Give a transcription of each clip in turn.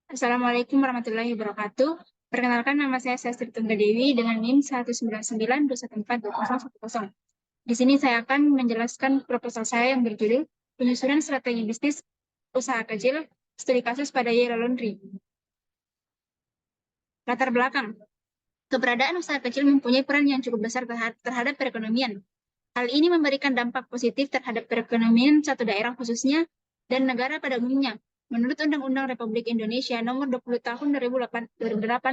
Assalamualaikum warahmatullahi wabarakatuh. Perkenalkan, nama saya Sestri Tunggal Dewi dengan NIM 19921420010. Di sini saya akan menjelaskan proposal saya yang berjudul Penyusunan Strategi Bisnis Usaha Kecil, Studi Kasus pada Yellow Laundry. Latar belakang. Keberadaan usaha kecil mempunyai peran yang cukup besar terhadap perekonomian. Hal ini memberikan dampak positif terhadap perekonomian satu daerah khususnya dan negara pada umumnya. Menurut Undang-Undang Republik Indonesia Nomor 20 Tahun 2008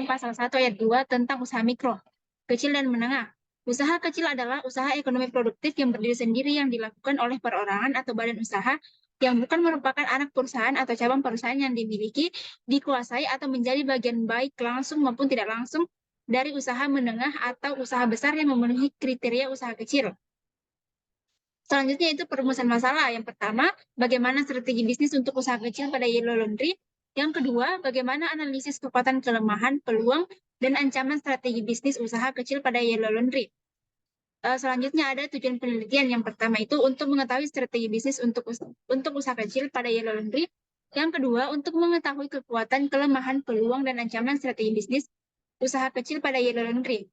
Pasal 1 Ayat 2 tentang usaha mikro, kecil dan menengah. Usaha kecil adalah usaha ekonomi produktif yang berdiri sendiri yang dilakukan oleh perorangan atau badan usaha yang bukan merupakan anak perusahaan atau cabang perusahaan yang dimiliki, dikuasai atau menjadi bagian baik langsung maupun tidak langsung dari usaha menengah atau usaha besar yang memenuhi kriteria usaha kecil. Selanjutnya itu perumusan masalah. Yang pertama, bagaimana strategi bisnis untuk usaha kecil pada Yellow Laundry. Yang kedua, bagaimana analisis kekuatan, kelemahan, peluang, dan ancaman strategi bisnis usaha kecil pada Yellow Laundry. Selanjutnya ada tujuan penelitian. Yang pertama itu untuk mengetahui strategi bisnis untuk usaha kecil pada Yellow Laundry. Yang kedua, untuk mengetahui kekuatan, kelemahan, peluang, dan ancaman strategi bisnis usaha kecil pada Yellow Laundry.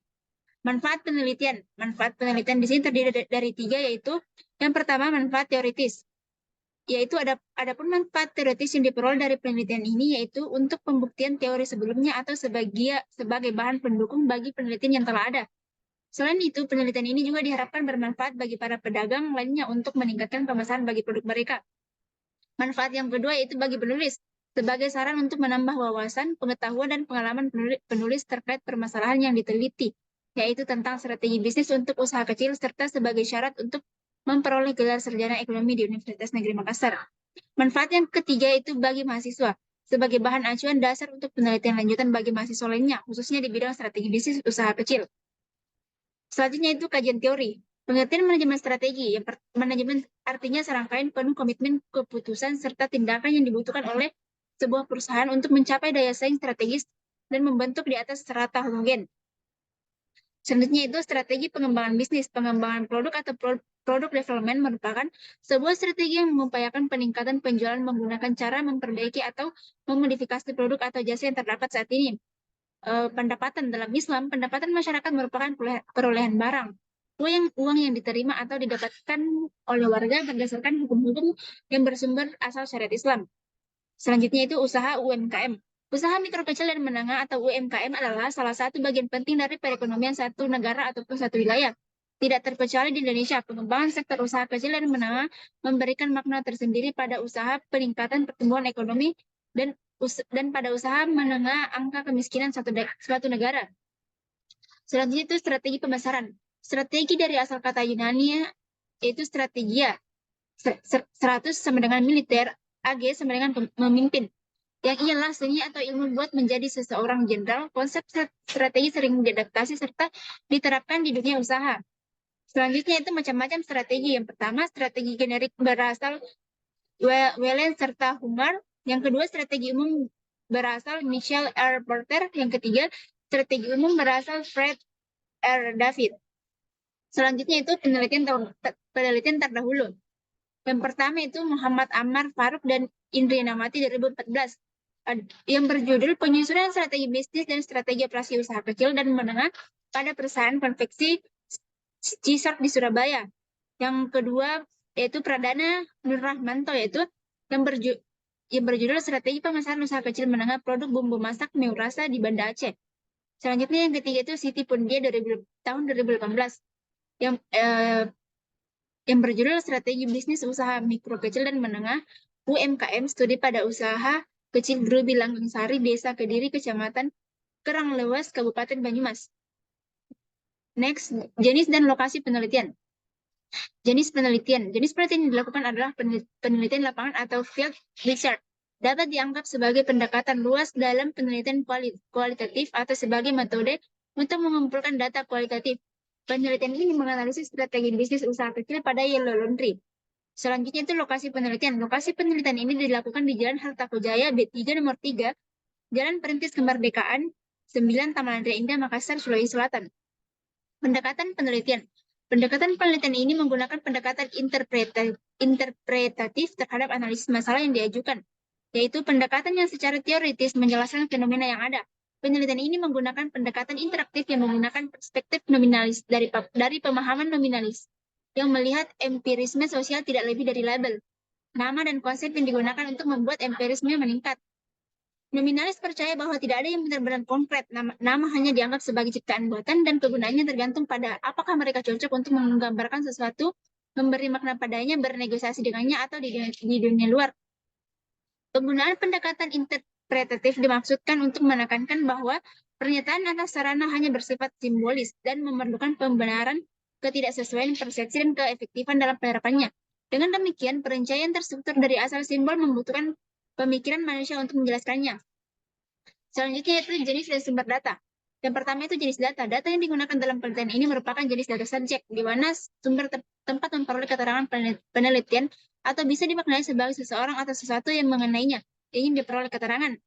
Manfaat penelitian. Manfaat penelitian di sini terdiri dari tiga, yaitu yang pertama manfaat teoritis. Yaitu adapun manfaat teoritis yang diperoleh dari penelitian ini yaitu untuk pembuktian teori sebelumnya atau sebagai bahan pendukung bagi penelitian yang telah ada. Selain itu, penelitian ini juga diharapkan bermanfaat bagi para pedagang lainnya untuk meningkatkan pemasaran bagi produk mereka. Manfaat yang kedua yaitu bagi penulis, sebagai saran untuk menambah wawasan, pengetahuan, dan pengalaman penulis terkait permasalahan yang diteliti, yaitu tentang strategi bisnis untuk usaha kecil, serta sebagai syarat untuk memperoleh gelar sarjana ekonomi di Universitas Negeri Makassar. Manfaat yang ketiga itu bagi mahasiswa, sebagai bahan acuan dasar untuk penelitian lanjutan bagi mahasiswa lainnya, khususnya di bidang strategi bisnis usaha kecil. Selanjutnya itu kajian teori. Pengertian manajemen strategi. Manajemen artinya serangkaian penuh komitmen, keputusan, serta tindakan yang dibutuhkan oleh sebuah perusahaan untuk mencapai daya saing strategis dan membentuk di atas strata homogen. Selanjutnya itu strategi pengembangan bisnis. Pengembangan produk atau produk development merupakan sebuah strategi yang mengupayakan peningkatan penjualan menggunakan cara memperbaiki atau memodifikasi produk atau jasa yang terdapat saat ini. Pendapatan dalam Islam, pendapatan masyarakat merupakan perolehan barang. Uang yang diterima atau didapatkan oleh warga berdasarkan hukum-hukum yang bersumber asal syariat Islam. Selanjutnya itu usaha UMKM. Usaha mikro kecil dan menengah atau UMKM adalah salah satu bagian penting dari perekonomian satu negara ataupun satu wilayah. Tidak terkecuali di Indonesia, pengembangan sektor usaha kecil dan menengah memberikan makna tersendiri pada usaha peningkatan pertumbuhan ekonomi dan pada usaha menengah angka kemiskinan suatu negara. Selanjutnya itu strategi pemasaran. Strategi dari asal kata Yunani yaitu strategia. 100 sama dengan militer, AG sama dengan memimpin. Yang ialah seni atau ilmu buat menjadi seseorang jenderal. Konsep strategi sering diadaptasi serta diterapkan di dunia usaha. Selanjutnya itu macam-macam strategi. Yang pertama, strategi generik berasal Wellen serta Humar. Yang kedua, strategi umum berasal Michel R. Porter. Yang ketiga, strategi umum berasal Fred R. David. Selanjutnya itu penelitian terdahulu. Yang pertama itu Muhammad Ammar Faruk dan Indriana Mati 2014. Yang berjudul Penyusunan Strategi Bisnis dan Strategi Operasi Usaha Kecil dan Menengah pada Perusahaan Konveksi Cisart di Surabaya. Yang kedua yaitu Pradana Nur Rahmanto yaitu yang berjudul Strategi Pemasaran Usaha Kecil Menengah Produk Bumbu Masak Meurasa di Banda Aceh. Selanjutnya yang ketiga itu Siti Pundia tahun 2018 yang berjudul Strategi Bisnis Usaha Mikro Kecil dan Menengah UMKM Studi pada Usaha Kecil Grubi Langgeng Sari, Desa Kediri, Kecamatan Keranglewas, Kabupaten Banyumas. Next, jenis dan lokasi penelitian. Jenis penelitian yang dilakukan adalah penelitian lapangan atau field research. Dapat dianggap sebagai pendekatan luas dalam penelitian kualitatif atau sebagai metode untuk mengumpulkan data kualitatif. Penelitian ini menganalisis strategi bisnis usaha kecil pada Yellow Laundry. Selanjutnya itu lokasi penelitian. Lokasi penelitian ini dilakukan di Jalan Hartakujaya B3 nomor 3, Jalan Perintis Kemerdekaan 9, Taman Ria Indah, Makassar, Sulawesi Selatan. Pendekatan penelitian. Pendekatan penelitian ini menggunakan pendekatan interpretatif terhadap analisis masalah yang diajukan. yaitu pendekatan yang secara teoritis menjelaskan fenomena yang ada. Penelitian ini menggunakan pendekatan interaktif yang menggunakan perspektif nominalis dari pemahaman nominalis, yang melihat empirisme sosial tidak lebih dari label, nama dan konsep yang digunakan untuk membuat empirisme meningkat. Nominalis percaya bahwa tidak ada yang benar-benar konkret, nama hanya dianggap sebagai ciptaan buatan dan kegunaannya tergantung pada apakah mereka cocok untuk menggambarkan sesuatu, memberi makna padanya, bernegosiasi dengannya, atau di dunia luar. Penggunaan pendekatan interpretatif dimaksudkan untuk menekankan bahwa pernyataan atas sarana hanya bersifat simbolis dan memerlukan pembenaran ketidaksesuaian persepsi dan keefektifan dalam penerapannya. Dengan demikian, perincian terstruktur dari asal simbol membutuhkan pemikiran manusia untuk menjelaskannya. Selanjutnya itu jenis dan sumber data. Yang pertama itu jenis data. Data yang digunakan dalam penelitian ini merupakan jenis data subjek, di mana sumber tempat memperoleh keterangan penelitian atau bisa dimaknai sebagai seseorang atau sesuatu yang mengenainya, ingin diperoleh keterangan.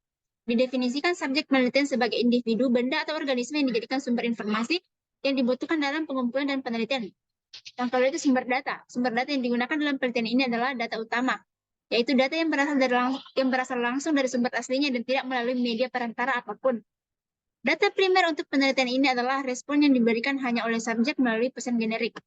Didefinisikan subjek penelitian sebagai individu, benda, atau organisme yang dijadikan sumber informasi yang dibutuhkan dalam pengumpulan dan penelitian. Yang kedua itu sumber data. Sumber data yang digunakan dalam penelitian ini adalah data utama, yaitu data yang berasal langsung dari sumber aslinya dan tidak melalui media perantara apapun. Data primer untuk penelitian ini adalah respon yang diberikan hanya oleh subjek melalui pesan generik.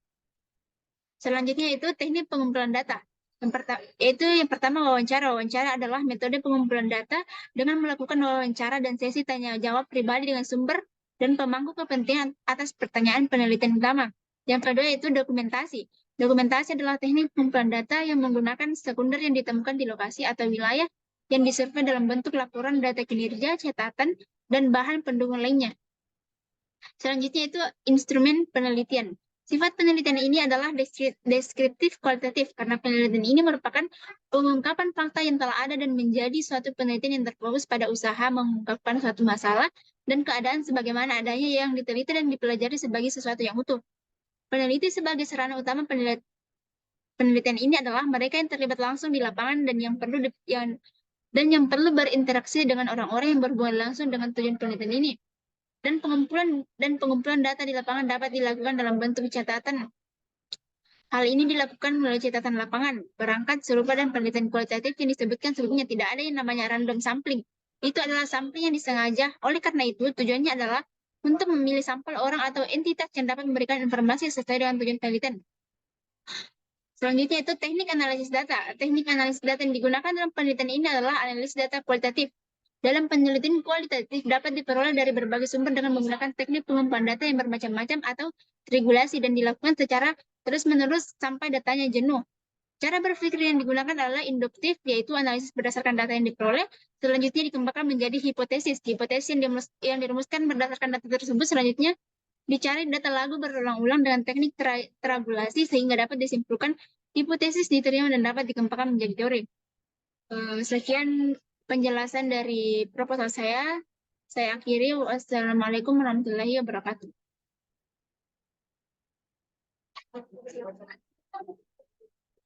Selanjutnya itu teknik pengumpulan data. Yang pertama wawancara. Wawancara adalah metode pengumpulan data dengan melakukan wawancara dan sesi tanya jawab pribadi dengan sumber dan pemangku kepentingan atas pertanyaan penelitian utama. Yang kedua itu dokumentasi. Dokumentasi adalah teknik pengumpulan data yang menggunakan sekunder yang ditemukan di lokasi atau wilayah yang disurvei dalam bentuk laporan data kinerja, catatan, dan bahan pendukung lainnya. Selanjutnya itu instrumen penelitian. Sifat penelitian ini adalah deskriptif kualitatif karena penelitian ini merupakan pengungkapan fakta yang telah ada dan menjadi suatu penelitian yang terfokus pada usaha mengungkapkan suatu masalah dan keadaan sebagaimana adanya yang diteliti dan dipelajari sebagai sesuatu yang utuh. Peneliti sebagai sarana utama penelitian ini adalah mereka yang terlibat langsung di lapangan dan yang perlu berinteraksi dengan orang-orang yang berhubungan langsung dengan tujuan penelitian ini. Dan pengumpulan data di lapangan dapat dilakukan dalam bentuk catatan. Hal ini dilakukan melalui catatan lapangan, perangkat serupa dan penelitian kualitatif yang disebutkan sebelumnya. Tidak ada yang namanya random sampling. Itu adalah sampling yang disengaja. Oleh karena itu, tujuannya adalah untuk memilih sampel orang atau entitas yang dapat memberikan informasi sesuai dengan tujuan penelitian. Selanjutnya itu teknik analisis data. Teknik analisis data yang digunakan dalam penelitian ini adalah analisis data kualitatif. Dalam penelitian kualitatif dapat diperoleh dari berbagai sumber dengan menggunakan teknik pengumpulan data yang bermacam-macam atau regulasi dan dilakukan secara terus-menerus sampai datanya jenuh. Cara berpikir yang digunakan adalah induktif, yaitu analisis berdasarkan data yang diperoleh. Selanjutnya dikembangkan menjadi hipotesis. Hipotesis yang dirumuskan berdasarkan data tersebut selanjutnya dicari data lagu berulang-ulang dengan teknik teragulasi sehingga dapat disimpulkan hipotesis diterima dan dapat dikembangkan menjadi teori. Sekian penjelasan dari proposal saya. Saya akhiri. Wassalamualaikum warahmatullahi wabarakatuh.